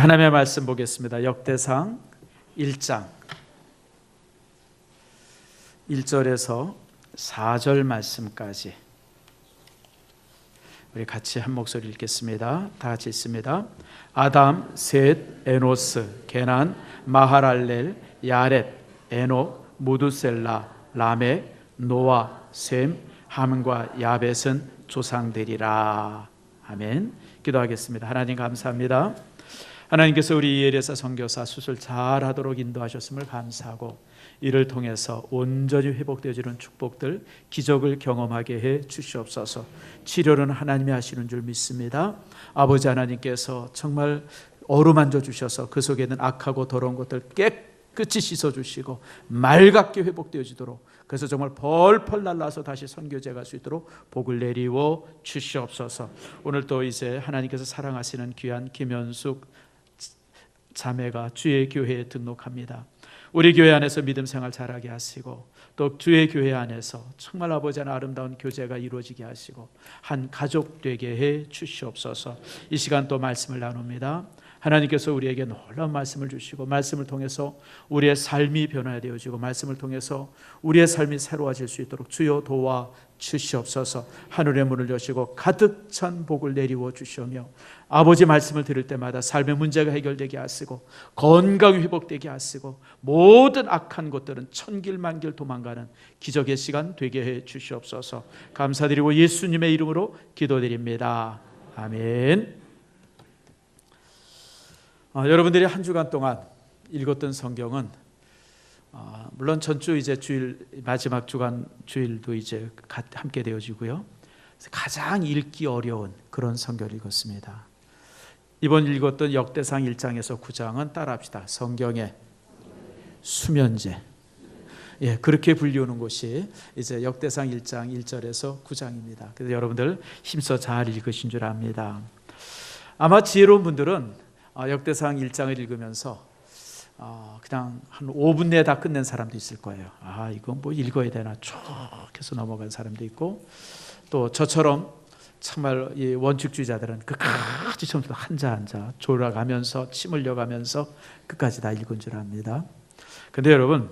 하나님의 말씀 보겠습니다. 역대상 1장 1절에서 4절 말씀까지 우리 같이 한 목소리 읽겠습니다. 다 같이 읽습니다. 아담, 셋, 에노스, 게난, 마하랄렐, 야렛, 에녹, 무두셀라, 라멕, 노아, 셈, 함과 야벳은 조상들이라. 아멘. 기도하겠습니다. 하나님 감사합니다. 하나님께서 우리 이엘에서 선교사 수술 잘하도록 인도하셨음을 감사하고 이를 통해서 온전히 회복되어지는 축복들, 기적을 경험하게 해 주시옵소서. 치료는 하나님이 하시는 줄 믿습니다. 아버지 하나님께서 정말 어루만져 주셔서 그 속에 있는 악하고 더러운 것들 깨끗이 씻어주시고 맑게 회복되어지도록, 그래서 정말 펄펄 날라서 다시 선교제 갈 수 있도록 복을 내리워 주시옵소서. 오늘 또 이제 하나님께서 사랑하시는 귀한 김현숙 자매가 주의 교회에 등록합니다. 우리 교회 안에서 믿음 생활 잘하게 하시고 또 주의 교회 안에서 정말 아버지 하나님 아름다운 교제가 이루어지게 하시고 한 가족 되게 해 주시옵소서. 이 시간 또 말씀을 나눕니다. 하나님께서 우리에게 놀라운 말씀을 주시고 말씀을 통해서 우리의 삶이 변화되어지고 말씀을 통해서 우리의 삶이 새로워질 수 있도록 주여 도와 주시옵소서. 하늘의 문을 여시고 가득 찬 복을 내리워 주시오며 아버지 말씀을 들을 때마다 삶의 문제가 해결되게 하시고 건강이 회복되게 하시고 모든 악한 것들은 천길만길 도망가는 기적의 시간 되게 해 주시옵소서. 감사드리고 예수님의 이름으로 기도드립니다. 아멘. 여러분들이 한 주간 동안 읽었던 성경은 물론 전주 이제 주일 마지막 주간 주일도 이제 함께 되어지고요. 가장 읽기 어려운 그런 성경을 읽었습니다. 이번 읽었던 역대상 1장에서 9장은 따라합시다. 성경의 수면제. 예, 그렇게 불리우는 곳이 이제 역대상 1장 1절에서 9장입니다. 그래서 여러분들 힘써 잘 읽으신 줄 압니다. 아마 지혜로운 분들은 역대상 1장을 읽으면서 그냥 한 5분 내에 다 끝낸 사람도 있을 거예요. 이건 뭐 읽어야 되나 쭉 해서 넘어간 사람도 있고, 또 저처럼 정말 이 원칙주의자들은 끝까지 처음부터 한자 한자 졸아가면서 침 흘려가면서 끝까지 다 읽은 줄 압니다. 근데 여러분,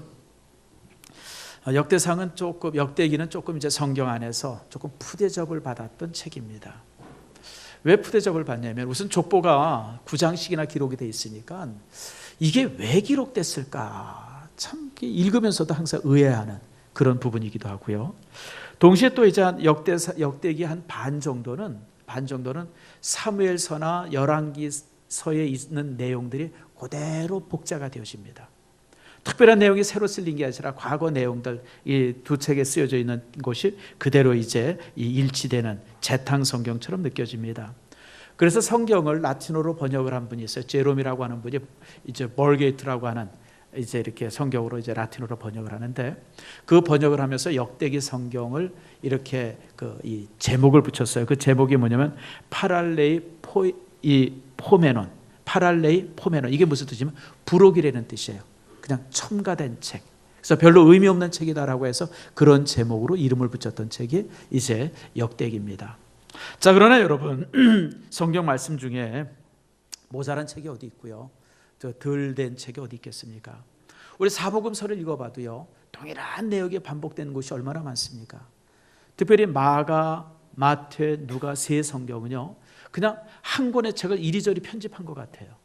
역대상은 조금, 역대기는 조금 이제 성경 안에서 조금 푸대접을 받았던 책입니다. 왜 푸대접을 받냐면 우선 족보가 9장씩이나 기록이 되어 있으니까 이게 왜 기록됐을까 참 읽으면서도 항상 의아해하는 그런 부분이기도 하고요. 동시에 또 이제 역대기 한 반 정도는 사무엘서나 열왕기서에 있는 내용들이 그대로 복자가 되어집니다. 특별한 내용이 새로 쓸린 게 아니라 과거 내용들 이 두 책에 쓰여져 있는 것이 그대로 이제 일치되는 재탕 성경처럼 느껴집니다. 그래서 성경을 라틴어로 번역을 한 분이 있어요. 제롬이라고 하는 분이 이제 벌게이트라고 하는 이제 이렇게 성경으로 이제 라틴어로 번역을 하는데, 그 번역을 하면서 역대기 성경을 이렇게 이 제목을 붙였어요. 그 제목이 뭐냐면 파랄레이 포메논. 파랄레이 포메논. 이게 무슨 뜻이냐면 부록이라는 뜻이에요. 그냥 첨가된 책. 그래서 별로 의미 없는 책이다라고 해서 그런 제목으로 이름을 붙였던 책이 이제 역대기입니다. 자, 그러나 여러분, 성경 말씀 중에 모자란 책이 어디 있고요, 덜 된 책이 어디 있겠습니까? 우리 사복음서를 읽어봐도요, 동일한 내용이 반복되는 곳이 얼마나 많습니까? 특별히 마가, 마태, 누가 세 성경은요, 그냥 한 권의 책을 이리저리 편집한 것 같아요.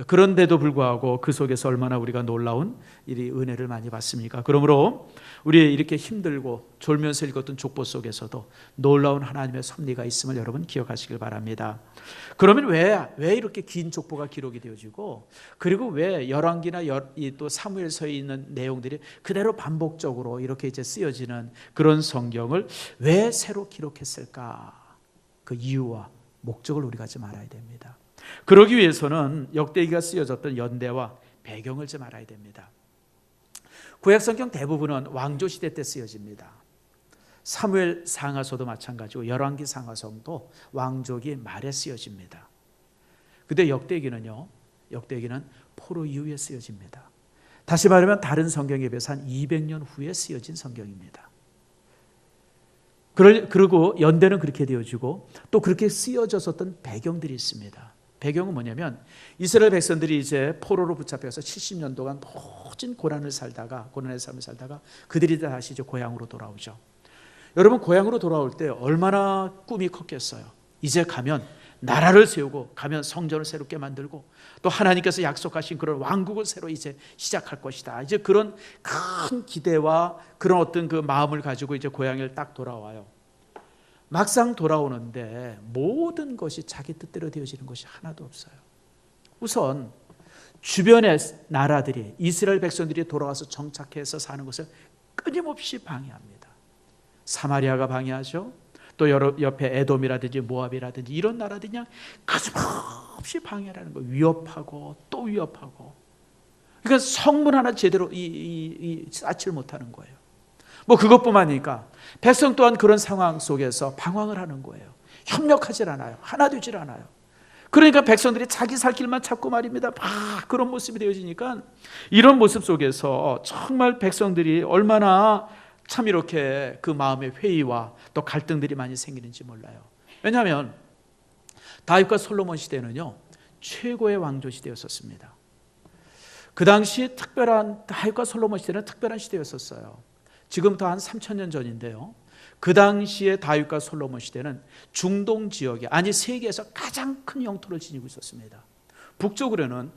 그런데도 불구하고 그 속에서 얼마나 우리가 놀라운 이 은혜를 많이 받습니까? 그러므로 우리 이렇게 힘들고 졸면서 읽었던 족보 속에서도 놀라운 하나님의 섭리가 있음을 여러분 기억하시길 바랍니다. 그러면 왜 이렇게 긴 족보가 기록이 되어지고, 그리고 왜 열왕기나 또 사무엘서에 있는 내용들이 그대로 반복적으로 이렇게 이제 쓰여지는 그런 성경을 왜 새로 기록했을까? 그 이유와 목적을 우리가 좀 알아야 됩니다. 그러기 위해서는 역대기가 쓰여졌던 연대와 배경을 좀 알아야 됩니다. 구약성경 대부분은 왕조시대 때 쓰여집니다. 사무엘 상하서도 마찬가지고 열왕기 상하서도 왕조기 말에 쓰여집니다. 근데 역대기는 포로 이후에 쓰여집니다. 다시 말하면 다른 성경에 비해서 한 200년 후에 쓰여진 성경입니다. 그리고 연대는 그렇게 되어지고 또 그렇게 쓰여졌었던 배경들이 있습니다. 배경은 뭐냐면 이스라엘 백성들이 이제 포로로 붙잡혀서 70년 동안 모진 고난의 삶을 살다가 그들이 다시 이제 고향으로 돌아오죠. 여러분, 고향으로 돌아올 때 얼마나 꿈이 컸겠어요. 이제 가면 나라를 세우고, 가면 성전을 새롭게 만들고, 또 하나님께서 약속하신 그런 왕국을 새로 이제 시작할 것이다. 이제 그런 큰 기대와 그런 어떤 그 마음을 가지고 이제 고향을 딱 돌아와요. 막상 돌아오는데 모든 것이 자기 뜻대로 되어지는 것이 하나도 없어요. 우선 주변의 나라들이, 이스라엘 백성들이 돌아와서 정착해서 사는 것을 끊임없이 방해합니다. 사마리아가 방해하죠. 또 옆에 에돔이라든지 모압이라든지 이런 나라들이 그냥 끊임없이 방해하는 거예요. 위협하고 또 위협하고. 그러니까 성문 하나 제대로 쌓지를 못하는 거예요. 뭐 그것뿐만 아니니까 백성 또한 그런 상황 속에서 방황을 하는 거예요. 협력하질 않아요. 하나 되질 않아요. 그러니까 백성들이 자기 살 길만 찾고 말입니다. 막 그런 모습이 되어지니까 이런 모습 속에서 정말 백성들이 얼마나 참 이렇게 그 마음의 회의와 또 갈등들이 많이 생기는지 몰라요. 왜냐하면 다윗과 솔로몬 시대는요, 최고의 왕조 시대였었습니다. 그 당시 다윗과 솔로몬 시대는 특별한 시대였었어요. 지금부터 한 3,000년 전인데요, 그 당시에 다윗과 솔로몬 시대는 중동 지역에, 아니 세계에서 가장 큰 영토를 지니고 있었습니다. 북쪽으로는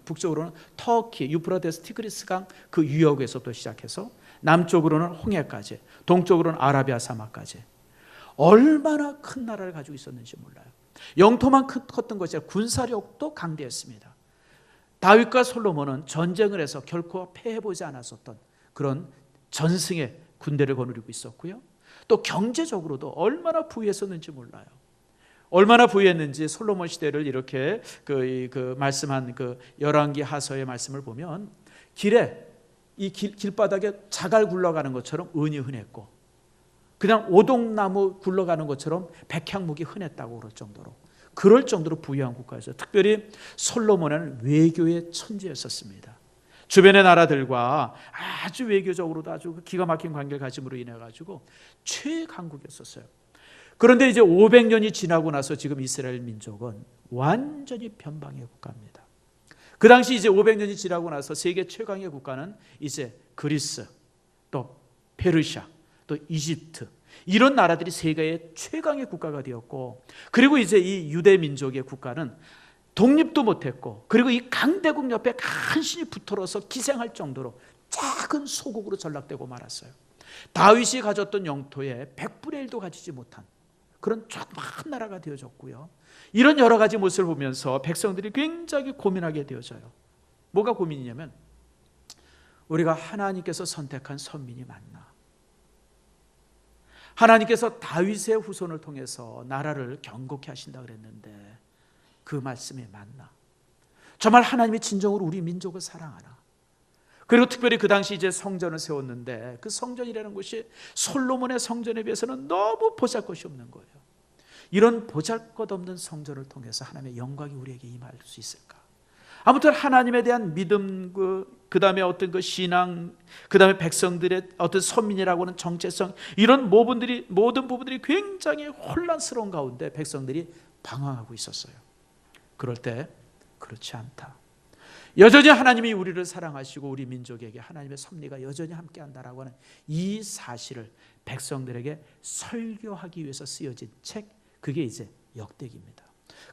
터키, 유프라테스 티그리스강 그 유역에서부터 시작해서 남쪽으로는 홍해까지, 동쪽으로는 아라비아 사막까지 얼마나 큰 나라를 가지고 있었는지 몰라요. 영토만 컸던 것이 아니라 군사력도 강대했습니다. 다윗과 솔로몬은 전쟁을 해서 결코 패해보지 않았었던 그런 전승의 군대를 거느리고 있었고요. 또 경제적으로도 얼마나 부유했었는지 몰라요. 얼마나 부유했는지 솔로몬 시대를 이렇게 말씀한 그 열왕기 하서의 말씀을 보면, 길바닥에 자갈 굴러가는 것처럼 은이 흔했고, 그냥 오동나무 굴러가는 것처럼 백향목이 흔했다고 그럴 정도로 부유한 국가였어요. 특별히 솔로몬은 외교의 천재였었습니다. 주변의 나라들과 아주 외교적으로도 아주 기가 막힌 관계를 가짐으로 인해 가지고 최강국이었었어요. 그런데 이제 500년이 지나고 나서 지금 이스라엘 민족은 완전히 변방의 국가입니다. 그 당시 이제 500년이 지나고 나서 세계 최강의 국가는 이제 그리스, 또 페르시아, 또 이집트, 이런 나라들이 세계의 최강의 국가가 되었고, 그리고 이제 이 유대 민족의 국가는 독립도 못했고, 그리고 이 강대국 옆에 간신히 붙들어서 기생할 정도로 작은 소국으로 전락되고 말았어요. 다윗이 가졌던 영토에 100분의 1도 가지지 못한 그런 조그만 나라가 되어졌고요. 이런 여러 가지 모습을 보면서 백성들이 굉장히 고민하게 되어져요. 뭐가 고민이냐면, 우리가 하나님께서 선택한 선민이 맞나? 하나님께서 다윗의 후손을 통해서 나라를 견고케 하신다 그랬는데 그 말씀이 맞나? 정말 하나님이 진정으로 우리 민족을 사랑하나? 그리고 특별히 그 당시 이제 성전을 세웠는데 그 성전이라는 곳이 솔로몬의 성전에 비해서는 너무 보잘것이 없는 거예요. 이런 보잘것없는 성전을 통해서 하나님의 영광이 우리에게 임할 수 있을까? 아무튼 하나님에 대한 믿음, 그 다음에 어떤 그 신앙, 그 다음에 백성들의 어떤 선민이라고 하는 정체성, 이런 모든 부분들이 굉장히 혼란스러운 가운데 백성들이 방황하고 있었어요. 그럴 때 그렇지 않다. 여전히 하나님이 우리를 사랑하시고 우리 민족에게 하나님의 섭리가 여전히 함께한다라고 하는 이 사실을 백성들에게 설교하기 위해서 쓰여진 책, 그게 이제 역대기입니다.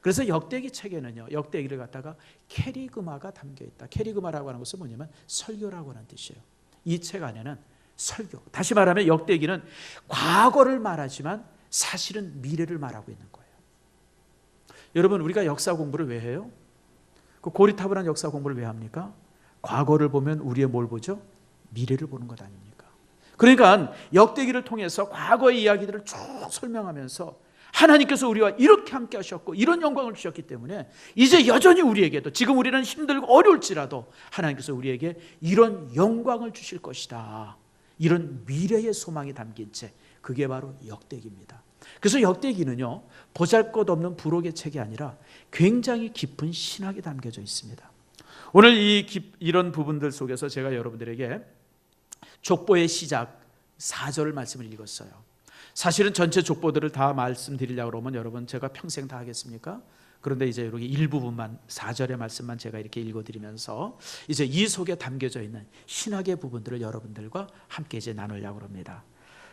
그래서 역대기 책에는요, 역대기를 갖다가 캐리그마가 담겨 있다. 캐리그마라고 하는 것은 뭐냐면 설교라고 하는 뜻이에요. 이 책 안에는 설교, 다시 말하면 역대기는 과거를 말하지만 사실은 미래를 말하고 있는 거예요. 여러분, 우리가 역사 공부를 왜 해요? 그 고리타분한 역사 공부를 왜 합니까? 과거를 보면 우리의 뭘 보죠? 미래를 보는 것 아닙니까? 그러니까 역대기를 통해서 과거의 이야기들을 쭉 설명하면서 하나님께서 우리와 이렇게 함께 하셨고 이런 영광을 주셨기 때문에 이제 여전히 우리에게도, 지금 우리는 힘들고 어려울지라도 하나님께서 우리에게 이런 영광을 주실 것이다, 이런 미래의 소망이 담긴 책, 그게 바로 역대기입니다. 그래서 역대기는요, 보잘것없는 부록의 책이 아니라 굉장히 깊은 신학이 담겨져 있습니다. 오늘 이런 부분들 속에서 제가 여러분들에게 족보의 시작 4절 말씀을 읽었어요. 사실은 전체 족보들을 다 말씀드리려고 그러면 여러분 제가 평생 다 하겠습니까? 그런데 이제 여기 일부분만 4절의 말씀만 제가 이렇게 읽어드리면서 이제 이 속에 담겨져 있는 신학의 부분들을 여러분들과 함께 이제 나누려고 합니다.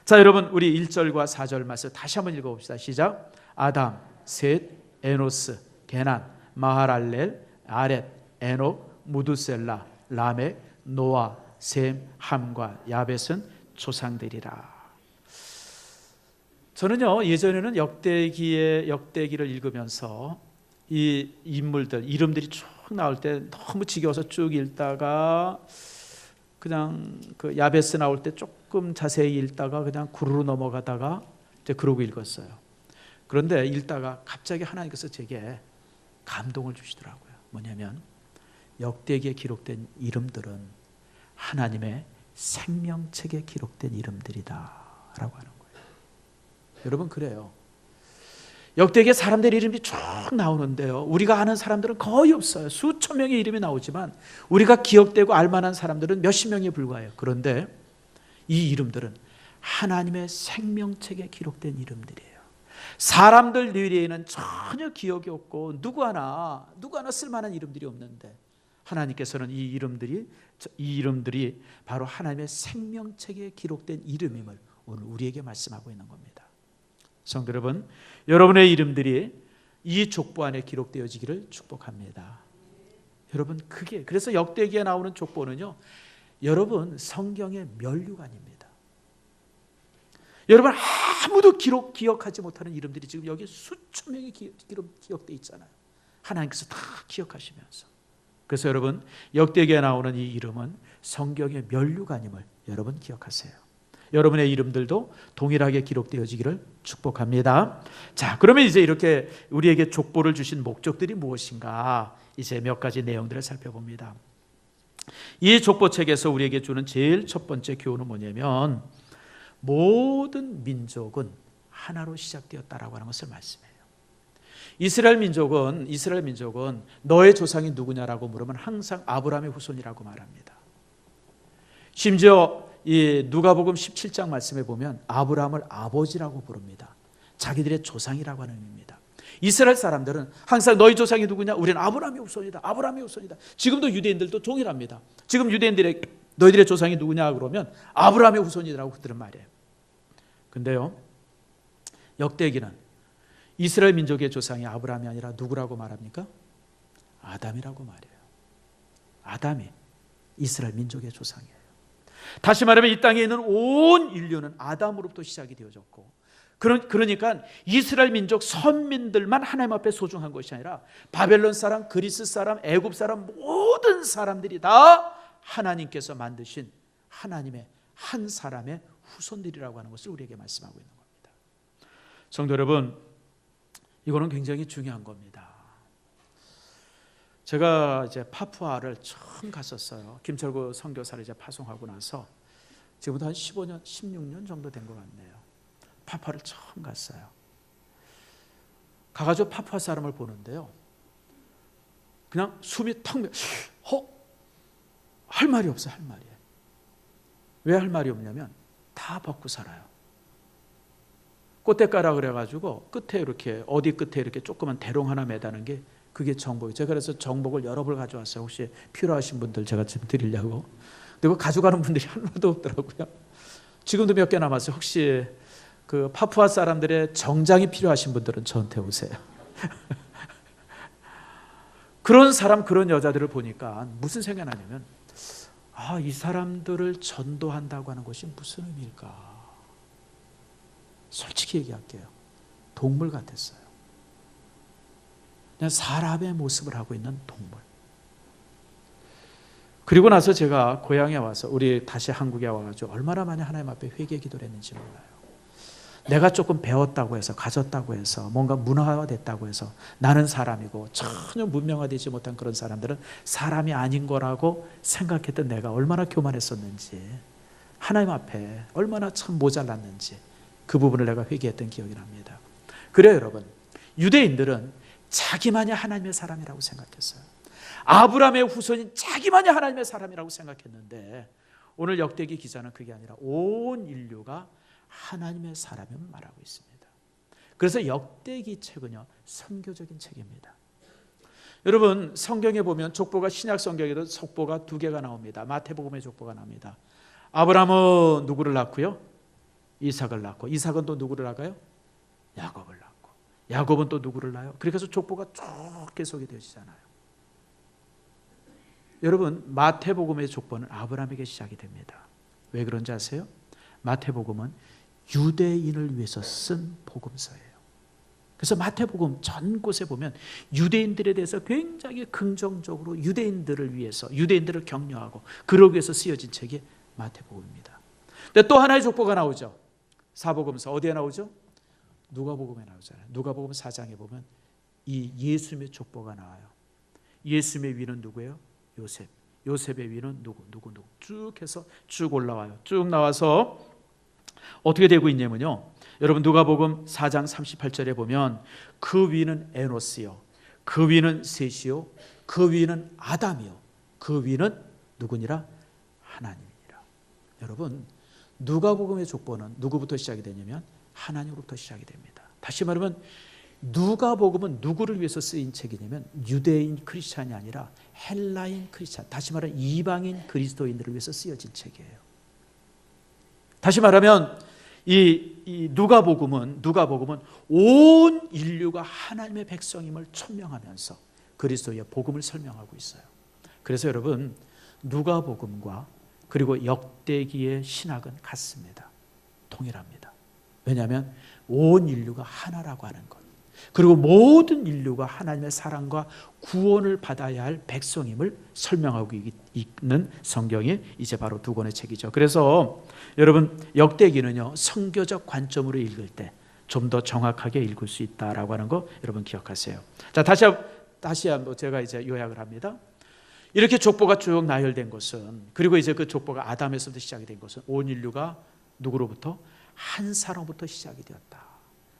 자, 여러분 우리 1절과 4절 말씀 다시 한번 읽어봅시다. 시작. 아담, 셋, 에노스, 게난, 마하랄렐, 아렛, 에녹, 무두셀라, 라멕, 노아, 셈, 함과 야벳은 조상들이라. 저는요 예전에는 역대기를 읽으면서 이 인물들 이름들이 쭉 나올 때 너무 지겨워서 쭉 읽다가 그냥 그 야베스 나올 때 조금 자세히 읽다가 그냥 구르르 넘어가다가 이제 그러고 읽었어요. 그런데 읽다가 갑자기 하나님께서 제게 감동을 주시더라고요. 뭐냐면 역대기에 기록된 이름들은 하나님의 생명책에 기록된 이름들이다라고 하는 거예요. 여러분 그래요. 역대기에 사람들 이름이 쭉 나오는데요, 우리가 아는 사람들은 거의 없어요. 수천 명의 이름이 나오지만 우리가 기억되고 알만한 사람들은 몇십 명에 불과해요. 그런데 이 이름들은 하나님의 생명책에 기록된 이름들이에요. 사람들 뇌리에는 전혀 기억이 없고 누구 하나 쓸만한 이름들이 없는데 하나님께서는 이 이름들이 바로 하나님의 생명책에 기록된 이름임을 오늘 우리에게 말씀하고 있는 겁니다. 성도 여러분, 여러분의 이름들이 이 족보 안에 기록되어지기를 축복합니다. 여러분 그래서 역대기에 나오는 족보는요, 여러분 성경의 면류관입니다. 여러분 아무도 기억하지 못하는 이름들이 지금 여기 수천 명이 기억되어 있잖아요. 하나님께서 다 기억하시면서. 그래서 여러분 역대기에 나오는 이 이름은 성경의 면류관임을 여러분 기억하세요. 여러분의 이름들도 동일하게 기록되어지기를 축복합니다. 자, 그러면 이제 이렇게 우리에게 족보를 주신 목적들이 무엇인가, 이제 몇 가지 내용들을 살펴봅니다. 이 족보책에서 우리에게 주는 제일 첫 번째 교훈은 뭐냐면 모든 민족은 하나로 시작되었다라고 하는 것을 말씀해요. 이스라엘 민족은 너의 조상이 누구냐라고 물으면 항상 아브라함의 후손이라고 말합니다. 심지어 이 누가복음 17장 말씀에 보면 아브라함을 아버지라고 부릅니다. 자기들의 조상이라고 하는 의미입니다. 이스라엘 사람들은 항상 너희 조상이 누구냐? 우리는 아브라함의 후손이다. 아브라함의 후손이다. 지금도 유대인들도 동일합니다. 지금 유대인들의 너희들의 조상이 누구냐 그러면 아브라함의 후손이라고 그들은 말해요. 근데요, 역대기는 이스라엘 민족의 조상이 아브라함이 아니라 누구라고 말합니까? 아담이라고 말해요. 아담이 이스라엘 민족의 조상이에요. 다시 말하면 이 땅에 있는 온 인류는 아담으로부터 시작이 되어졌고, 그러니까 이스라엘 민족 선민들만 하나님 앞에 소중한 것이 아니라 바벨론 사람, 그리스 사람, 애굽 사람 모든 사람들이 다 하나님께서 만드신 하나님의 한 사람의 후손들이라고 하는 것을 우리에게 말씀하고 있는 겁니다. 성도 여러분, 이거는 굉장히 중요한 겁니다. 제가 이제 파푸아를 처음 갔었어요. 김철구 선교사를 이제 파송하고 나서 지금부터 한 15년, 16년 정도 된 것 같네요. 파푸아를 처음 갔어요. 가가지고 파푸아 사람을 보는데요, 그냥 숨이 턱 할 말이 없어요. 할 말이. 왜 할 말이 없냐면 다 벗고 살아요. 꽃대가라 그래가지고 끝에 이렇게 어디 끝에 이렇게 조그만 대롱 하나 매다는 게 그게 정복이에요. 제가 그래서 정복을 여러 벌 가져왔어요. 혹시 필요하신 분들 제가 좀 드리려고. 그리고 가져가는 분들이 하나도 없더라고요. 지금도 몇 개 남았어요. 혹시 그 파푸아 사람들의 정장이 필요하신 분들은 저한테 오세요. 그런 사람, 그런 여자들을 보니까 무슨 생각이 나냐면, 이 사람들을 전도한다고 하는 것이 무슨 의미일까? 솔직히 얘기할게요. 동물 같았어요. 그냥 사람의 모습을 하고 있는 동물. 그리고 나서 제가 고향에 와서, 우리 다시 한국에 와가지고 얼마나 많이 하나님 앞에 회개 기도를 했는지 몰라요. 내가 조금 배웠다고 해서, 가졌다고 해서, 뭔가 문화화됐다고 해서 나는 사람이고 전혀 문명화되지 못한 그런 사람들은 사람이 아닌 거라고 생각했던 내가 얼마나 교만했었는지, 하나님 앞에 얼마나 참 모자랐는지 그 부분을 내가 회개했던 기억이 납니다. 그래요 여러분, 유대인들은 자기만이 하나님의 사람이라고 생각했어요. 아브라함의 후손인 자기만이 하나님의 사람이라고 생각했는데, 오늘 역대기 기자는 그게 아니라 온 인류가 하나님의 사람임을 말하고 있습니다. 그래서 역대기 책은요 선교적인 책입니다. 여러분 성경에 보면 족보가 신약 성경에도 족보가 두 개가 나옵니다. 마태복음에 족보가 나옵니다. 아브라함은 누구를 낳고요? 이삭을 낳고, 이삭은 또 누구를 낳아요? 야곱을 낳고, 야곱은 또 누구를 낳아요? 그렇게 해서 족보가 쭉 계속이 되어지잖아요. 여러분 마태복음의 족보는 아브라함에게 시작이 됩니다. 왜 그런지 아세요? 마태복음은 유대인을 위해서 쓴 복음서예요. 그래서 마태복음 전 곳에 보면 유대인들에 대해서 굉장히 긍정적으로 유대인들을 위해서, 유대인들을 격려하고 그러기 위해서 쓰여진 책이 마태복음입니다. 근데 또 하나의 족보가 나오죠. 사복음서. 어디에 나오죠? 누가복음에 나오잖아요. 누가복음 4장에 보면 이 예수님의 족보가 나와요. 예수님의 위는 누구예요? 요셉. 요셉의 위는 누구 쭉 해서 쭉 올라와요. 쭉 나와서 어떻게 되고 있냐면요, 여러분 누가복음 4장 38절에 보면 그 위는 에노스요, 그 위는 셋이요, 그 위는 아담이요, 그 위는 누구니라? 하나님이니라. 여러분 누가복음의 족보는 누구부터 시작이 되냐면 하나님으로부터 시작이 됩니다. 다시 말하면 누가복음은 누구를 위해서 쓰인 책이냐면 유대인 크리스찬이 아니라 헬라인 크리스찬, 다시 말하면 이방인 그리스도인들을 위해서 쓰여진 책이에요. 다시 말하면 이 누가복음은 온 인류가 하나님의 백성임을 천명하면서 그리스도의 복음을 설명하고 있어요. 그래서 여러분 누가복음과 그리고 역대기의 신학은 같습니다. 동일합니다. 왜냐하면 온 인류가 하나라고 하는 것, 그리고 모든 인류가 하나님의 사랑과 구원을 받아야 할 백성임을 설명하고 있는 성경이 이제 바로 두 권의 책이죠. 그래서 여러분 역대기는요, 성교적 관점으로 읽을 때 좀 더 정확하게 읽을 수 있다라고 하는 거 여러분 기억하세요. 자, 다시 한번 제가 이제 요약을 합니다. 이렇게 족보가 쭉 나열된 것은, 그리고 이제 그 족보가 아담에서부터 시작이 된 것은 온 인류가 누구로부터? 한 사람부터 시작이 되었다.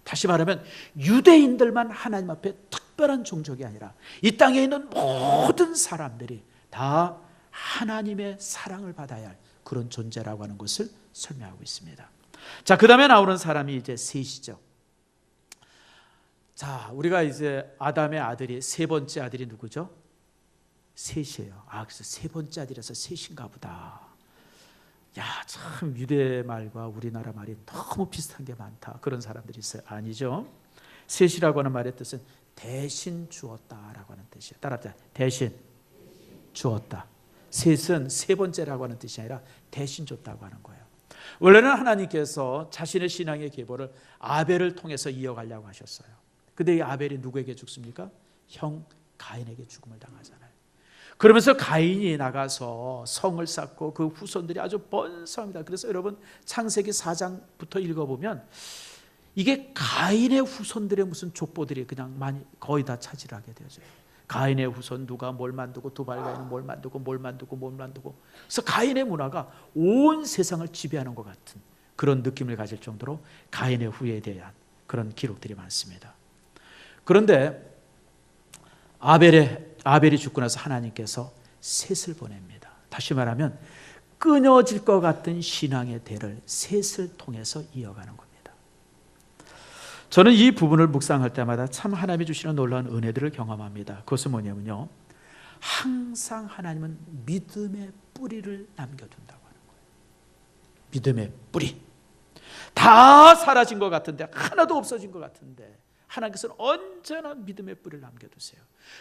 다시 말하면 유대인들만 하나님 앞에 특별한 종족이 아니라 이 땅에 있는 모든 사람들이 다 하나님의 사랑을 받아야 할 그런 존재라고 하는 것을 설명하고 있습니다. 자, 그 다음에 나오는 사람이 이제 셋이죠. 자, 우리가 이제 아담의 아들이, 세 번째 아들이 누구죠? 셋이에요. 그래서 세 번째 아들이라서 셋인가 보다. 야, 참 유대 말과 우리나라 말이 너무 비슷한 게 많다. 그런 사람들이 있어요. 아니죠. 셋이라고 하는 말의 뜻은 대신 주었다라고 하는 뜻이에요. 따라합시다. 대신 주었다. 셋은 세 번째라고 하는 뜻이 아니라 대신 줬다고 하는 거예요. 원래는 하나님께서 자신의 신앙의 계보를 아벨을 통해서 이어가려고 하셨어요. 근데 이 아벨이 누구에게 죽습니까? 형 가인에게 죽음을 당하잖아요. 그러면서 가인이 나가서 성을 쌓고 그 후손들이 아주 번성합니다. 그래서 여러분 창세기 4장부터 읽어보면 이게 가인의 후손들의 무슨 족보들이 그냥 많이 거의 다 차지를 하게 되어져요. 가인의 후손 누가 뭘 만들고, 두발가인은 뭘 만들고. 그래서 가인의 문화가 온 세상을 지배하는 것 같은 그런 느낌을 가질 정도로 가인의 후예에 대한 그런 기록들이 많습니다. 그런데 아벨이 죽고 나서 하나님께서 셋을 보냅니다. 다시 말하면 끊어질 것 같은 신앙의 대를 셋을 통해서 이어가는 겁니다. 저는 이 부분을 묵상할 때마다 참 하나님이 주시는 놀라운 은혜들을 경험합니다. 그것은 뭐냐면요, 항상 하나님은 믿음의 뿌리를 남겨둔다고 하는 거예요. 믿음의 뿌리. 다 사라진 것 같은데, 하나도 없어진 것 같은데 하나님께서는 언제나 믿음의 뿌리를 남겨두세요.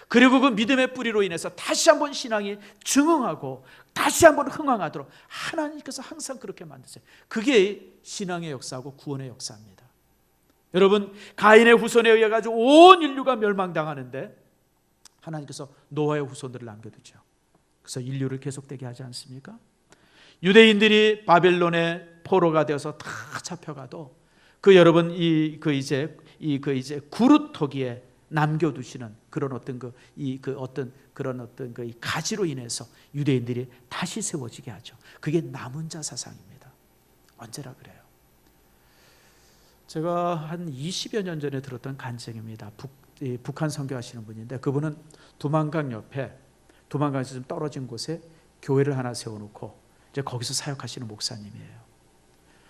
그리고 그 믿음의 뿌리로 인해서 다시 한번 신앙이 증흥하고 다시 한번 흥황하도록 하나님께서 항상 그렇게 만드세요. 그게 신앙의 역사하고 구원의 역사입니다. 여러분, 가인의 후손에 의해 가지고 온 인류가 멸망당하는데 하나님께서 노아의 후손들을 남겨두죠. 그래서 인류를 계속되게 하지 않습니까? 유대인들이 바벨론의 포로가 되어서 다 잡혀가도 그 여러분 이제 구루터기에 남겨두시는 그런 어떤 그 가지로 인해서 유대인들이 다시 세워지게 하죠. 그게 남은 자 사상입니다. 언제나 그래요. 제가 한 20여 년 전에 들었던 간증입니다. 북한 선교하시는 분인데 그분은 두만강 옆에, 두만강에서 좀 떨어진 곳에 교회를 하나 세워놓고 이제 거기서 사역하시는 목사님이에요.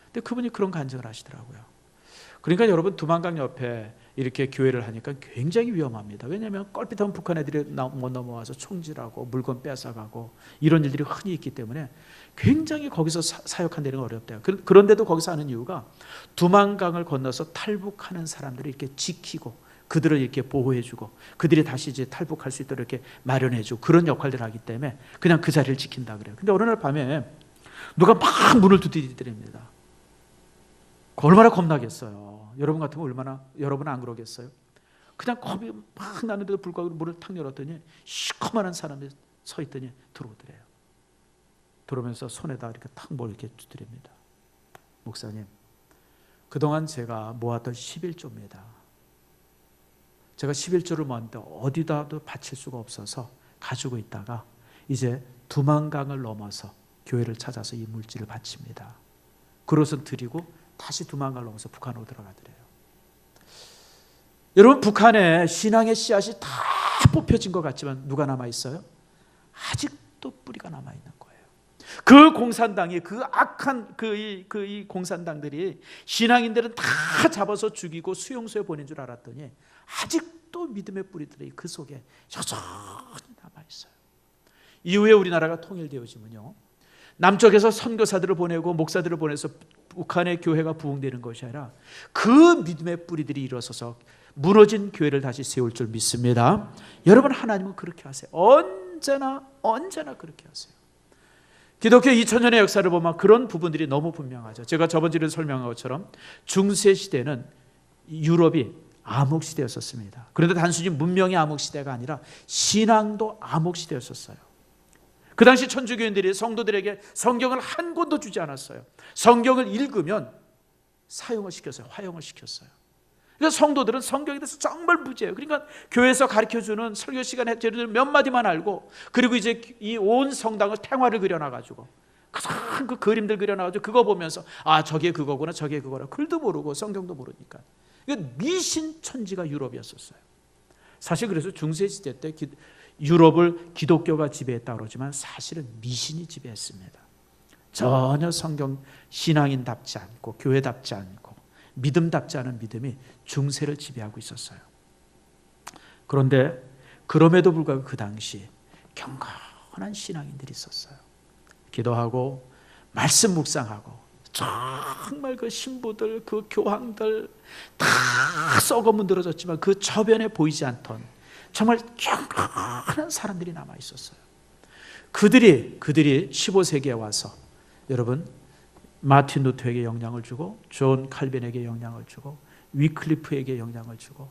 근데 그분이 그런 간증을 하시더라고요. 그러니까 여러분 두만강 옆에 이렇게 교회를 하니까 굉장히 위험합니다. 왜냐하면 껄핏한 북한 애들이 못 넘어와서 총질하고 물건 뺏어가고 이런 일들이 흔히 있기 때문에 굉장히 거기서 사역한다는 건 어렵대요. 그런데도 거기서 하는 이유가 두만강을 건너서 탈북하는 사람들을 이렇게 지키고 그들을 이렇게 보호해주고 그들이 다시 이제 탈북할 수 있도록 이렇게 마련해주고 그런 역할들을 하기 때문에 그냥 그 자리를 지킨다 그래요. 근데 어느 날 밤에 누가 막 문을 두드리더랍니다. 얼마나 겁나겠어요. 여러분 같으면 얼마나, 여러분은 안 그러겠어요? 그냥 겁이 막 나는데도 불구하고 문을 탁 열었더니 시커먼 사람이 서 있더니 들어오더래요. 들어오면서 손에다 이렇게 탁 뭘 이렇게 두드립니다. 목사님, 그동안 제가 모았던 11조입니다. 제가 11조를 모았는데 어디다도 바칠 수가 없어서 가지고 있다가 이제 두만강을 넘어서 교회를 찾아서 이 물질을 바칩니다. 그것은 드리고 다시 두만강을 넘어서 북한으로 들어가더래요. 여러분, 북한에 신앙의 씨앗이 다 뽑혀진 것 같지만 누가 남아있어요? 아직도 뿌리가 남아있는 거예요. 그 공산당이, 그 악한 이 공산당들이 신앙인들은 다 잡아서 죽이고 수용소에 보낸 줄 알았더니 아직도 믿음의 뿌리들이 그 속에 여전히 남아있어요. 이후에 우리나라가 통일되어지면요, 남쪽에서 선교사들을 보내고 목사들을 보내서 북한의 교회가 부흥되는 것이 아니라 그 믿음의 뿌리들이 일어서서 무너진 교회를 다시 세울 줄 믿습니다. 여러분, 하나님은 그렇게 하세요. 언제나 그렇게 하세요. 기독교 2000년의 역사를 보면 그런 부분들이 너무 분명하죠. 제가 저번 주에 설명한 것처럼 중세 시대는 유럽이 암흑 시대였었습니다. 그런데 단순히 문명이 암흑 시대가 아니라 신앙도 암흑 시대였었어요. 그 당시 천주교인들이 성도들에게 성경을 한 권도 주지 않았어요. 성경을 읽으면 사용을 시켰어요. 화용을 시켰어요. 그러니까 성도들은 성경에 대해서 정말 무지해요. 그러니까 교회에서 가르쳐주는 설교 시간에 예를 들어 몇 마디만 알고, 그리고 이제 이 온 성당을 탱화를 그려놔가지고 그 그림들 그려놔가지고 그거 보면서 아, 저게 그거구나, 저게 그거라. 글도 모르고 성경도 모르니까. 이거 미신 천지가 유럽이었었어요. 사실 그래서 중세시대 때 유럽을 기독교가 지배했다고 그러지만 사실은 미신이 지배했습니다. 전혀 성경 신앙인답지 않고 교회답지 않고 믿음답지 않은 믿음이 중세를 지배하고 있었어요. 그런데 그럼에도 불구하고 그 당시 경건한 신앙인들이 있었어요. 기도하고 말씀 묵상하고 정말 그 신부들, 그 교황들 다 썩어 문드러졌지만 그 저변에 보이지 않던 정말 경건한 사람들이 남아 있었어요. 그들이 15세기에 와서 여러분 마틴 루터에게 영향을 주고 존 칼빈에게 영향을 주고 위클리프에게 영향을 주고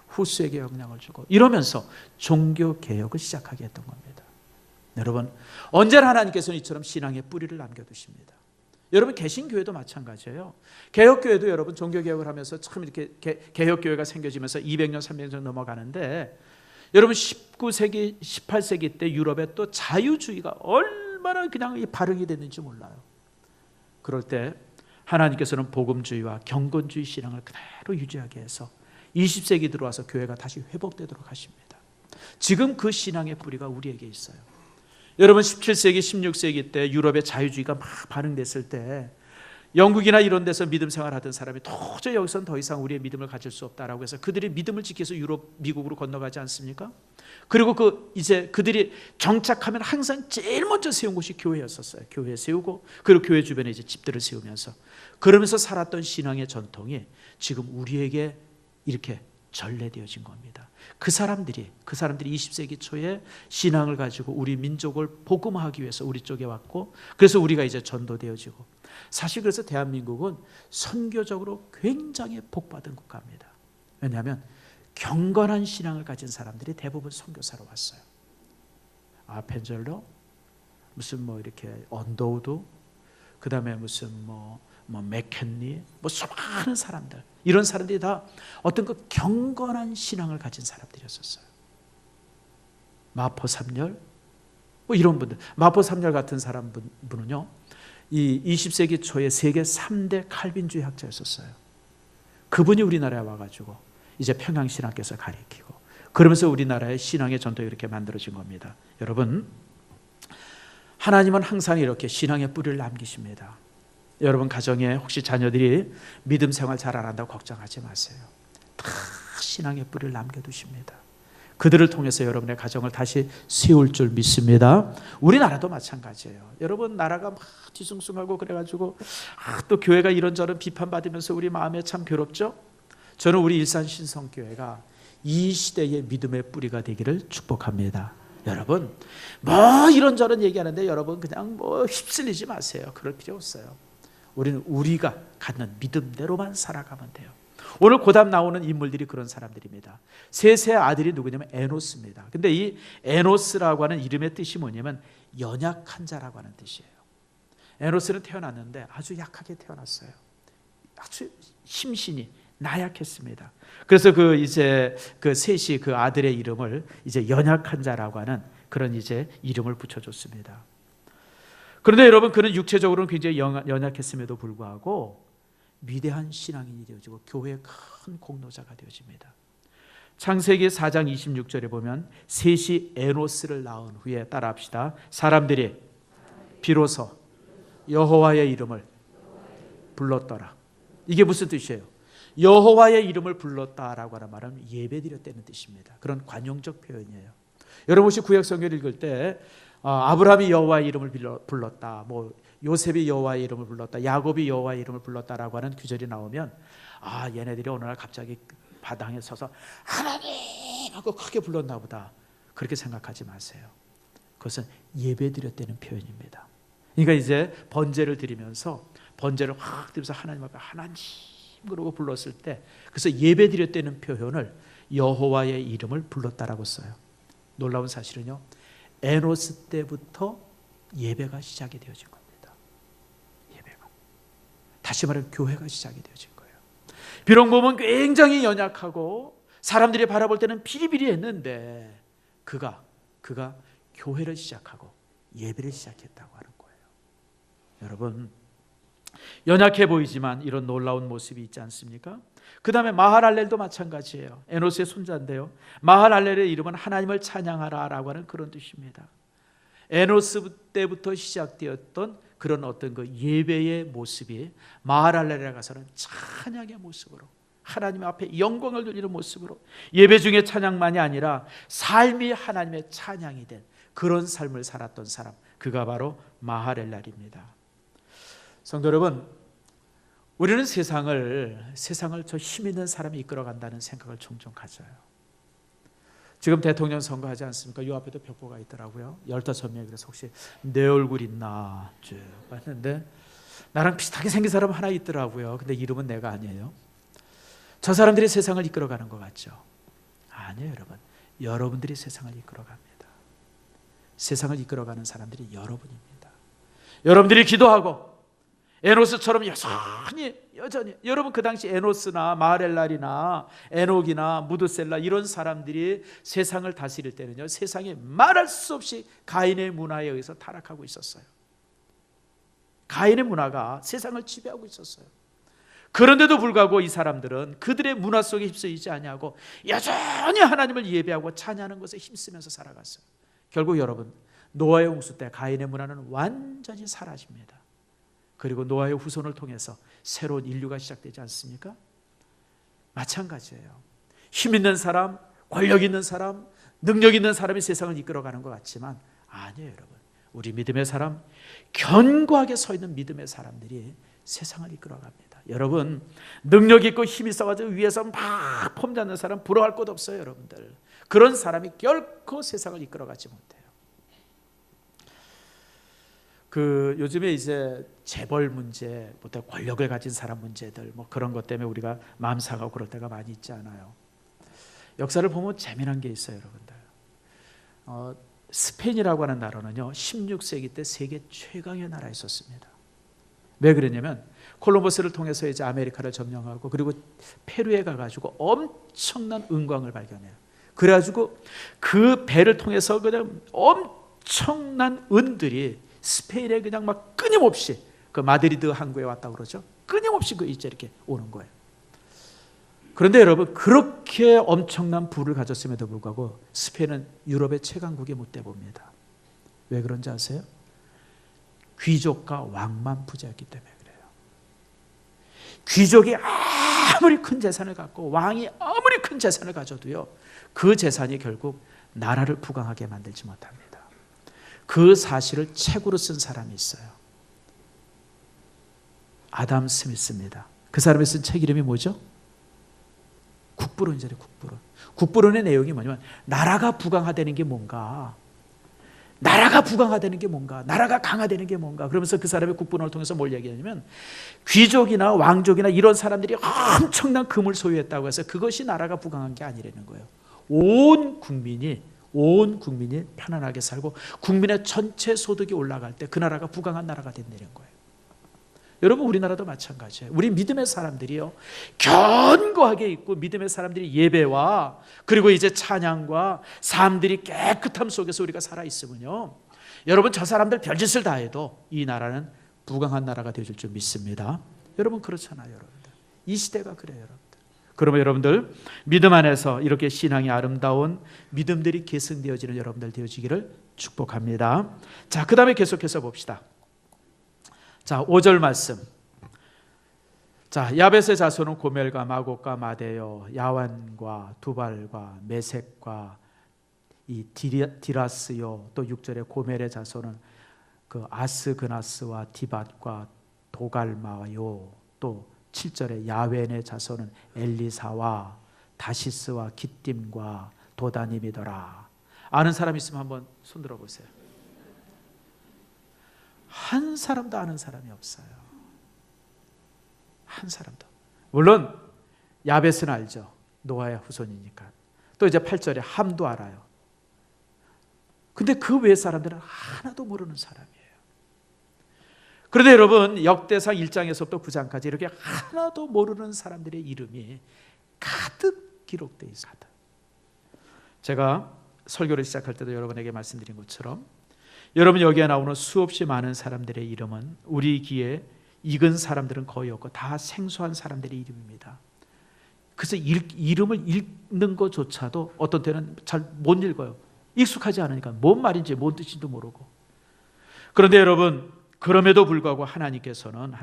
후스에게 영향을 주고 이러면서 종교 개혁을 시작하게 했던 겁니다. 여러분, 언제나 하나님께서는 이처럼 신앙의 뿌리를 남겨두십니다. 여러분, 개신교회도 마찬가지예요. 개혁교회도 여러분 종교개혁을 하면서 참 이렇게 개혁교회가 생겨지면서 200년, 300년 넘어가는데 여러분 19세기, 18세기 때 유럽에 또 자유주의가 얼마나 그냥 발흥이 됐는지 몰라요. 그럴 때 하나님께서는 복음주의와 경건주의 신앙을 그대로 유지하게 해서 20세기 들어와서 교회가 다시 회복되도록 하십니다. 지금 그 신앙의 뿌리가 우리에게 있어요. 여러분 17세기, 16세기 때 유럽의 자유주의가 막 발흥됐을 때 영국이나 이런 데서 믿음 생활하던 사람이 도저히 여기서는 더 이상 우리의 믿음을 가질 수 없다라고 해서 그들이 믿음을 지켜서 유럽, 미국으로 건너가지 않습니까? 그리고 이제 그들이 정착하면 항상 제일 먼저 세운 곳이 교회였었어요. 교회 세우고 그리고 교회 주변에 이제 집들을 세우면서 그러면서 살았던 신앙의 전통이 지금 우리에게 이렇게 전래되어진 겁니다. 그 사람들이 20세기 초에 신앙을 가지고 우리 민족을 복음화하기 위해서 우리 쪽에 왔고 그래서 우리가 이제 전도되어지고 사실 그래서 대한민국은 선교적으로 굉장히 복받은 국가입니다. 왜냐하면 경건한 신앙을 가진 사람들이 대부분 선교사로 왔어요. 아펜젤러, 무슨 이렇게 언더우드, 그 다음에 무슨 맥켄리, 수많은 사람들, 이런 사람들이 다 어떤 그 경건한 신앙을 가진 사람들이었었어요. 마포 삼열, 이런 분들, 마포 삼열 같은 분은요, 이 20세기 초에 세계 3대 칼빈주의 학자였었어요. 그분이 우리나라에 와가지고 이제 평양신학교에서 가르치고 그러면서 우리나라의 신앙의 전통이 이렇게 만들어진 겁니다. 여러분, 하나님은 항상 이렇게 신앙의 뿌리를 남기십니다. 여러분 가정에 혹시 자녀들이 믿음 생활 잘 안 한다고 걱정하지 마세요. 다 신앙의 뿌리를 남겨두십니다. 그들을 통해서 여러분의 가정을 다시 세울 줄 믿습니다. 우리나라도 마찬가지예요. 여러분 나라가 막 뒤숭숭하고 그래가지고 또 교회가 이런저런 비판받으면서 우리 마음에 참 괴롭죠. 저는 우리 일산 신성교회가 이 시대의 믿음의 뿌리가 되기를 축복합니다. 여러분 뭐 이런저런 얘기하는데 여러분 그냥 뭐 휩쓸리지 마세요. 그럴 필요 없어요. 우리는 우리가 갖는 믿음대로만 살아가면 돼요. 오늘 고담 나오는 인물들이 그런 사람들입니다. 셋의 아들이 누구냐면 에노스입니다. 근데 이 에노스라고 하는 이름의 뜻이 뭐냐면 연약한 자라고 하는 뜻이에요. 에노스는 태어났는데 아주 약하게 태어났어요. 아주 심신이 나약했습니다. 그래서 그 셋이 그 아들의 이름을 이제 연약한 자라고 하는 그런 이제 이름을 붙여줬습니다. 그런데 여러분 그는 육체적으로는 굉장히 연약했음에도 불구하고 위대한 신앙인이 되어지고 교회의 큰 공로자가 되어집니다. 창세기 4장 26절에 보면 셋이 에노스를 낳은 후에 따라합시다. 사람들이 비로소 여호와의 이름을 불렀더라. 이게 무슨 뜻이에요? 여호와의 이름을 불렀다라고 하는 말은 예배드렸다는 뜻입니다. 그런 관용적 표현이에요. 여러분 혹시 구약 성경을 읽을 때 아브라함이 여호와의 이름을 불렀다, 뭐 요셉이 여호와의 이름을 불렀다, 야곱이 여호와의 이름을 불렀다라고 하는 규절이 나오면 얘네들이 어느 날 갑자기 바닥에 서서 하나님 하고 크게 불렀나 보다, 그렇게 생각하지 마세요. 그것은 예배드렸다는 표현입니다. 그러니까 이제 번제를 드리면서 번제를 확 들면서 하나님 앞에 하나님 그러고 불렀을 때, 그래서 예배드렸다는 표현을 여호와의 이름을 불렀다라고 써요. 놀라운 사실은요, 에노스 때부터 예배가 시작이 되어진 겁니다. 예배가, 다시 말하면 교회가 시작이 되어진 거예요. 비록 몸은 굉장히 연약하고 사람들이 바라볼 때는 비리비리했는데 그가 교회를 시작하고 예배를 시작했다고 하는 거예요. 여러분, 연약해 보이지만 이런 놀라운 모습이 있지 않습니까? 그 다음에 마할알렐도 마찬가지예요. 에노스의 손자인데요, 마할알렐의 이름은 하나님을 찬양하라 라고 하는 그런 뜻입니다. 에노스 때부터 시작되었던 그런 어떤 그 예배의 모습이 마할알렐에 가서는 찬양의 모습으로, 하나님 앞에 영광을 돌리는 모습으로, 예배 중에 찬양만이 아니라 삶이 하나님의 찬양이 된 그런 삶을 살았던 사람, 그가 바로 마할알렐입니다. 성도 여러분, 우리는 세상을 저 힘 있는 사람이 이끌어간다는 생각을 종종 가져요. 지금 대통령 선거하지 않습니까? 이 앞에도 벽보가 있더라고요. 15명이. 그래서 혹시 내 얼굴 있나 쭉 봤는데 나랑 비슷하게 생긴 사람 하나 있더라고요. 근데 이름은 내가 아니에요. 저 사람들이 세상을 이끌어가는 것 같죠? 아니에요, 여러분. 여러분들이 세상을 이끌어갑니다. 세상을 이끌어가는 사람들이 여러분입니다. 여러분들이 기도하고 에노스처럼 여전히 여러분, 그 당시 에노스나 마할알렐이나 에녹이나 무드셀라 이런 사람들이 세상을 다스릴 때는요, 세상이 말할 수 없이 가인의 문화에 의해서 타락하고 있었어요. 가인의 문화가 세상을 지배하고 있었어요. 그런데도 불구하고 이 사람들은 그들의 문화 속에 휩쓸리지 아니하고 여전히 하나님을 예배하고 찬양하는 것에 힘쓰면서 살아갔어요. 결국 여러분, 노아의 홍수 때 가인의 문화는 완전히 사라집니다. 그리고 노아의 후손을 통해서 새로운 인류가 시작되지 않습니까? 마찬가지예요. 힘 있는 사람, 권력 있는 사람, 능력 있는 사람이 세상을 이끌어가는 것 같지만 아니에요, 여러분. 우리 믿음의 사람, 견고하게 서 있는 믿음의 사람들이 세상을 이끌어갑니다. 여러분, 능력 있고 힘 있어가지고 위에서 막 폼잡는 사람 부러워할 것 없어요, 여러분들. 그런 사람이 결코 세상을 이끌어가지 못해요. 요즘에 이제 재벌 문제, 보통 권력을 가진 사람 문제들, 뭐 그런 것 때문에 우리가 마음 상하고 그럴 때가 많이 있지 않아요? 역사를 보면 재미난 게 있어요, 여러분들. 스페인이라고 하는 나라는요, 16세기 때 세계 최강의 나라였었습니다. 왜 그랬냐면 콜럼버스를 통해서 이제 아메리카를 점령하고 그리고 페루에 가가지고 엄청난 은광을 발견해요. 그래가지고 그 배를 통해서 그냥 엄청난 은들이 스페인에 그냥 막 끊임없이 그 마드리드 항구에 왔다고 그러죠. 끊임없이 이제 이렇게 오는 거예요. 그런데 여러분, 그렇게 엄청난 부를 가졌음에도 불구하고 스페인은 유럽의 최강국이 못 돼 봅니다. 왜 그런지 아세요? 귀족과 왕만 부자였기 때문에 그래요. 귀족이 아무리 큰 재산을 갖고 왕이 아무리 큰 재산을 가져도요, 그 재산이 결국 나라를 부강하게 만들지 못합니다. 그 사실을 책으로 쓴 사람이 있어요. 아담 스미스입니다. 그 사람이 쓴 책 이름이 뭐죠? 국부론이잖아요. 국부론의 내용이 뭐냐면, 나라가 부강화되는 게 뭔가, 나라가 부강화되는 게 뭔가, 나라가 강화되는 게 뭔가. 그러면서 그 사람의 국부론을 통해서 뭘 얘기하냐면, 귀족이나 왕족이나 이런 사람들이 엄청난 금을 소유했다고 해서 그것이 나라가 부강한 게 아니라는 거예요. 온 국민이 편안하게 살고 국민의 전체 소득이 올라갈 때 그 나라가 부강한 나라가 된다는 거예요. 여러분, 우리나라도 마찬가지예요. 우리 믿음의 사람들이요, 견고하게 있고 믿음의 사람들이 예배와 그리고 이제 찬양과 삶들이 깨끗함 속에서 우리가 살아있으면요, 여러분, 저 사람들 별짓을 다 해도 이 나라는 부강한 나라가 되어줄 줄 믿습니다. 여러분, 그렇잖아요. 여러분들, 이 시대가 그래요. 여러분들, 그러면 여러분들 믿음 안에서 이렇게 신앙이 아름다운 믿음들이 계승되어지는 여러분들 되어지기를 축복합니다. 자, 그 다음에 계속해서 봅시다. 자, 5절 말씀. 자, 야벳의 자손은 고멜과 마곡과 마데요, 야완과 두발과 메색과 이 디라스요. 또 6절에 고멜의 자손은 그 아스그나스와 디밧과 도갈마요. 또 7절에 야웬의 자손은 엘리사와 다시스와 기띔과 도다님이더라. 아는 사람 있으면 한번 손 들어보세요. 한 사람도 아는 사람이 없어요. 한 사람도. 물론 야벳은 알죠. 노아의 후손이니까. 또 이제 8절에 함도 알아요. 근데 그 외 사람들은 하나도 모르는 사람이에요. 그런데 여러분, 역대상 1장에서부터 9장까지 이렇게 하나도 모르는 사람들의 이름이 가득 기록되어 있어요. 제가 설교를 시작할 때도 여러분에게 말씀드린 것처럼, 여러분, 여기에 나오는 수없이 많은 사람들의 이름은 우리 귀에 익은 사람들은 거의 없고 다 생소한 사람들의 이름입니다. 그래서 이름을 읽는 것조차도 어떤 때는 잘 못 읽어요. 익숙하지 않으니까 뭔 말인지 뭔 뜻인지도 모르고. 그런데 여러분, 그럼에도 불구하고 하나님께서는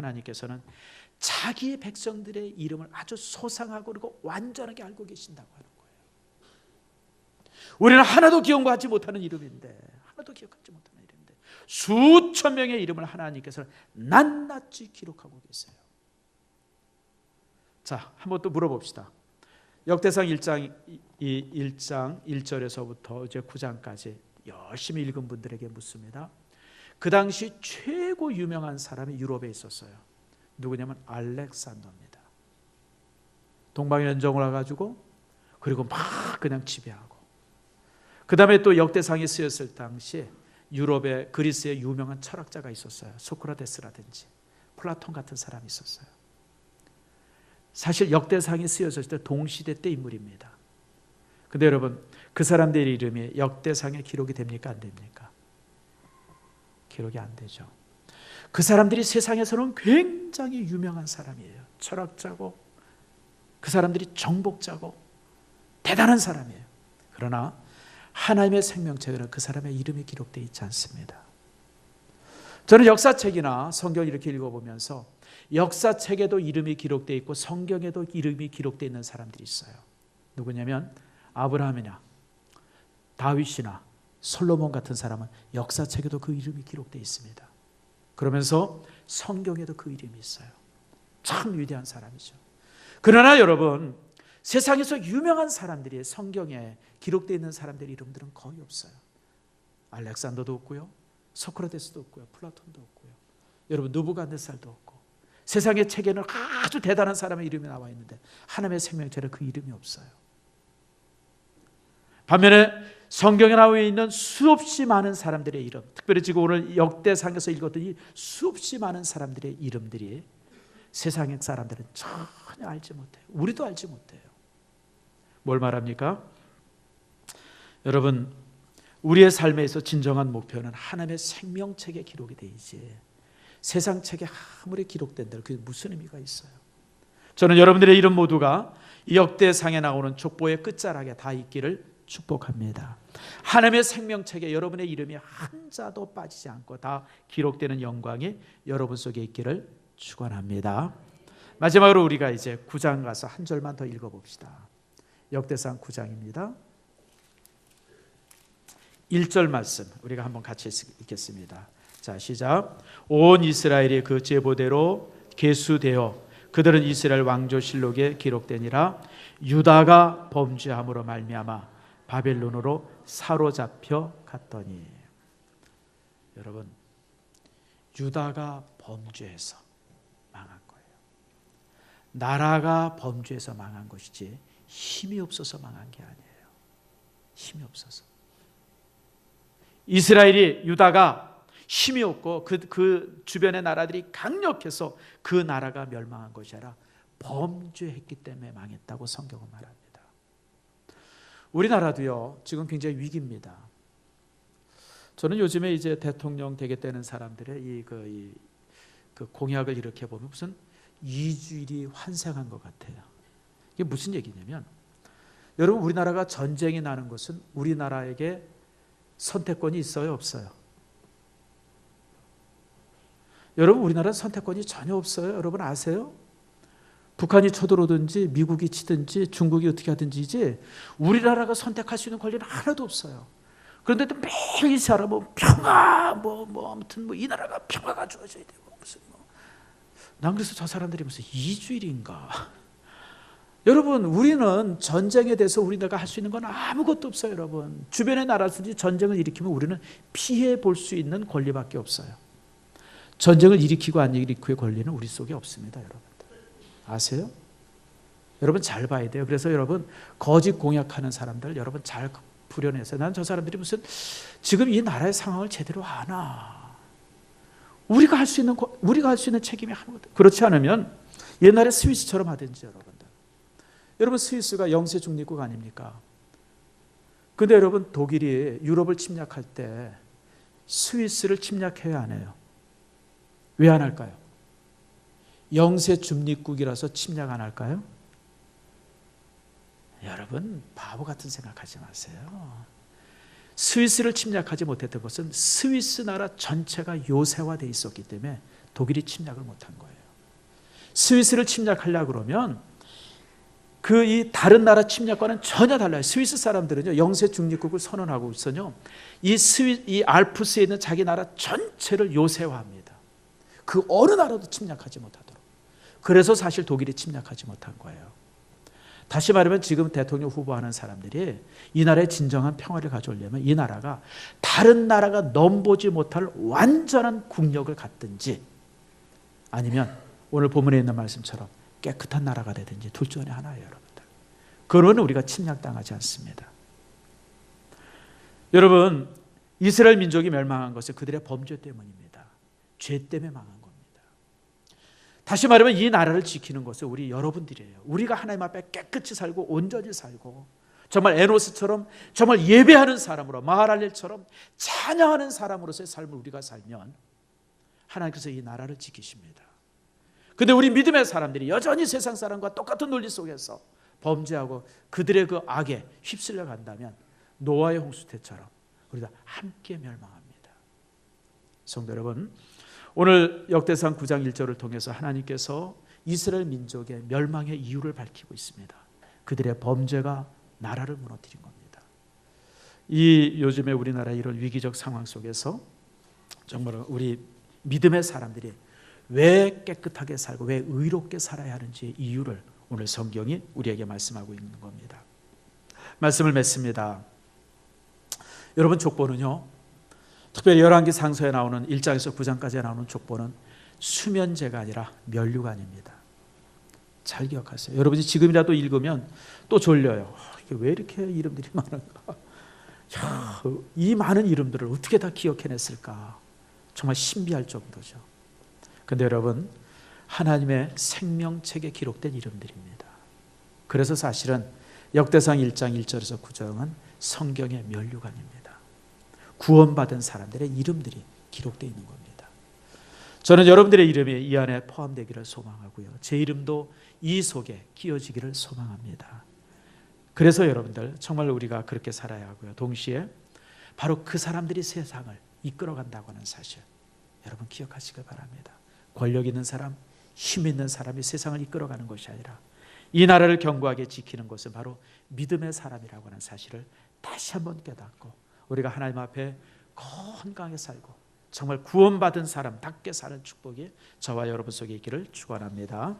자기의 백성들의 이름을 아주 소상하고 그리고 완전하게 알고 계신다고 하는 거예요. 우리는 하나도 기억하지 못하는 이름인데, 수천 명의 이름을 하나님께서는 낱낱이 기록하고 계세요. 자, 한번 또 물어봅시다. 역대상 1장 1절에서부터 이제 9장까지 열심히 읽은 분들에게 묻습니다. 그 당시 최고 유명한 사람이 유럽에 있었어요. 누구냐면 알렉산더입니다. 동방연정을 와가지고 그리고 막 그냥 지배하고, 그 다음에 또 역대상이 쓰였을 당시에 유럽에 그리스에 유명한 철학자가 있었어요. 소크라테스라든지 플라톤 같은 사람이 있었어요. 사실 역대상이 쓰여졌을 때 동시대 때 인물입니다. 근데 여러분, 그 사람들의 이름이 역대상에 기록이 됩니까? 안 됩니까? 기록이 안 되죠. 그 사람들이 세상에서는 굉장히 유명한 사람이에요. 철학자고, 그 사람들이 정복자고 대단한 사람이에요. 그러나 하나님의 생명책에는 그 사람의 이름이 기록되어 있지 않습니다. 저는 역사책이나 성경을 이렇게 읽어보면서 역사책에도 이름이 기록되어 있고 성경에도 이름이 기록되어 있는 사람들이 있어요. 누구냐면 아브라함이나 다윗이나 솔로몬 같은 사람은 역사책에도 그 이름이 기록되어 있습니다. 그러면서 성경에도 그 이름이 있어요. 참 위대한 사람이죠. 그러나 여러분, 세상에서 유명한 사람들이 성경에 기록되어 있는 사람들의 이름들은 거의 없어요. 알렉산더도 없고요, 소크라테스도 없고요, 플라톤도 없고요, 여러분 느부갓네살도 없고, 세상의 책에는 아주 대단한 사람의 이름이 나와 있는데 하나님의 생명책에는 그 이름이 없어요. 반면에 성경에 나와 있는 수없이 많은 사람들의 이름, 특별히 지금 오늘 역대상에서 읽었던 이 수없이 많은 사람들의 이름들이 세상의 사람들은 전혀 알지 못해요. 우리도 알지 못해요. 뭘 말합니까? 여러분, 우리의 삶에서 진정한 목표는 하나님의 생명책에 기록이 되지, 세상 책에 아무리 기록된다면 그게 무슨 의미가 있어요? 저는 여러분들의 이름 모두가 역대상에 나오는 족보의 끝자락에 다 있기를 축복합니다. 하나님의 생명책에 여러분의 이름이 한 자도 빠지지 않고 다 기록되는 영광이 여러분 속에 있기를 축원합니다. 마지막으로 우리가 이제 9장 가서 한 절만 더 읽어봅시다. 역대상 9장입니다. 1절 말씀 우리가 한번 같이 읽겠습니다. 자, 시작. 온 이스라엘이 그 제보대로 계수되어 그들은 이스라엘 왕조실록에 기록되니라. 유다가 범죄함으로 말미암아 바벨론으로 사로잡혀 갔더니. 여러분, 유다가 범죄해서 망한 거예요. 나라가 범죄해서 망한 것이지 힘이 없어서 망한 게 아니에요. 힘이 없어서. 이스라엘이, 유다가 힘이 없고 그 주변의 나라들이 강력해서 그 나라가 멸망한 것이 아니라 범죄했기 때문에 망했다고 성경은 말합니다. 우리나라도요, 지금 굉장히 위기입니다. 저는 요즘에 이제 대통령 되겠다는 사람들의 그 공약을 이렇게 보면 무슨 이주일이 환생한 것 같아요. 이게 무슨 얘기냐면, 여러분, 우리나라가 전쟁이 나는 것은 우리나라에게 선택권이 있어요, 없어요? 여러분, 우리나라 선택권이 전혀 없어요. 여러분 아세요? 북한이 쳐들어오든지 미국이 치든지 중국이 어떻게 하든지 이제 우리나라가 선택할 수 있는 권리는 하나도 없어요. 그런데도 매일 이 사람은 평화 아무튼 이 나라가 평화가 주어져야 되고 무슨 난 그래서 저 사람들이 무슨 이주일인가? 여러분, 우리는 전쟁에 대해서 우리나라가 할 수 있는 건 아무것도 없어요. 여러분, 주변의 나라들이 전쟁을 일으키면 우리는 피해 볼 수 있는 권리밖에 없어요. 전쟁을 일으키고 안 일으키고의 권리는 우리 속에 없습니다. 여러분들 아세요? 여러분 잘 봐야 돼요. 그래서 여러분, 거짓 공약하는 사람들 여러분 잘 불연해서, 난 저 사람들이 무슨 지금 이 나라의 상황을 제대로 아나? 우리가 할 수 있는 책임이 아무것도. 그렇지 않으면 옛날에 스위스처럼 하든지. 여러분 스위스가 영세 중립국 아닙니까? 근데 여러분, 독일이 유럽을 침략할 때 스위스를 침략해야 안 해요? 왜 안 할까요? 영세 중립국이라서 침략 안 할까요? 여러분, 바보 같은 생각하지 마세요. 스위스를 침략하지 못했던 것은 스위스 나라 전체가 요새화되어 있었기 때문에 독일이 침략을 못한 거예요. 스위스를 침략하려고 그러면 이 다른 나라 침략과는 전혀 달라요. 스위스 사람들은요, 영세 중립국을 선언하고 있어요. 이 알프스에 있는 자기 나라 전체를 요새화합니다. 그 어느 나라도 침략하지 못하도록. 그래서 사실 독일이 침략하지 못한 거예요. 다시 말하면 지금 대통령 후보하는 사람들이 이 나라의 진정한 평화를 가져오려면 이 나라가 다른 나라가 넘보지 못할 완전한 국력을 갖든지, 아니면 오늘 본문에 있는 말씀처럼 깨끗한 나라가 되든지 둘 중 하나예요. 여러분들, 그러면 우리가 침략당하지 않습니다. 여러분, 이스라엘 민족이 멸망한 것은 그들의 범죄 때문입니다. 죄 때문에 망한 겁니다. 다시 말하면 이 나라를 지키는 것은 우리 여러분들이에요. 우리가 하나님 앞에 깨끗이 살고 온전히 살고 정말 에노스처럼 정말 예배하는 사람으로, 마하랄렐처럼 찬양하는 사람으로서의 삶을 우리가 살면 하나님께서 이 나라를 지키십니다. 근데 우리 믿음의 사람들이 여전히 세상 사람과 똑같은 논리 속에서 범죄하고 그들의 그 악에 휩쓸려 간다면 노아의 홍수 때처럼 우리가 함께 멸망합니다. 성도 여러분, 오늘 역대상 9장 1절을 통해서 하나님께서 이스라엘 민족의 멸망의 이유를 밝히고 있습니다. 그들의 범죄가 나라를 무너뜨린 겁니다. 요즘에 우리나라의 이런 위기적 상황 속에서 정말 우리 믿음의 사람들이 왜 깨끗하게 살고 왜 의롭게 살아야 하는지의 이유를 오늘 성경이 우리에게 말씀하고 있는 겁니다. 말씀을 맺습니다. 여러분, 족보는요, 특별히 열왕기 상서에 나오는 1장에서 9장까지 나오는 족보는 수면제가 아니라 면류관입니다. 잘 기억하세요. 여러분이 지금이라도 읽으면 또 졸려요. 이게 왜 이렇게 이름들이 많은가? 이 많은 이름들을 어떻게 다 기억해냈을까? 정말 신비할 정도죠. 그런데 여러분, 하나님의 생명책에 기록된 이름들입니다. 그래서 사실은 역대상 1장 1절에서 9장은 성경의 면류관입니다. 구원받은 사람들의 이름들이 기록되어 있는 겁니다. 저는 여러분들의 이름이 이 안에 포함되기를 소망하고요, 제 이름도 이 속에 끼어지기를 소망합니다. 그래서 여러분들 정말 우리가 그렇게 살아야 하고요, 동시에 바로 그 사람들이 세상을 이끌어간다고 하는 사실 여러분 기억하시길 바랍니다. 권력 있는 사람, 힘 있는 사람이 세상을 이끌어가는 것이 아니라 이 나라를 견고하게 지키는 것은 바로 믿음의 사람이라고 하는 사실을 다시 한번 깨닫고 우리가 하나님 앞에 건강하게 살고 정말 구원받은 사람답게 사는 축복이 저와 여러분 속에 있기를 축원합니다.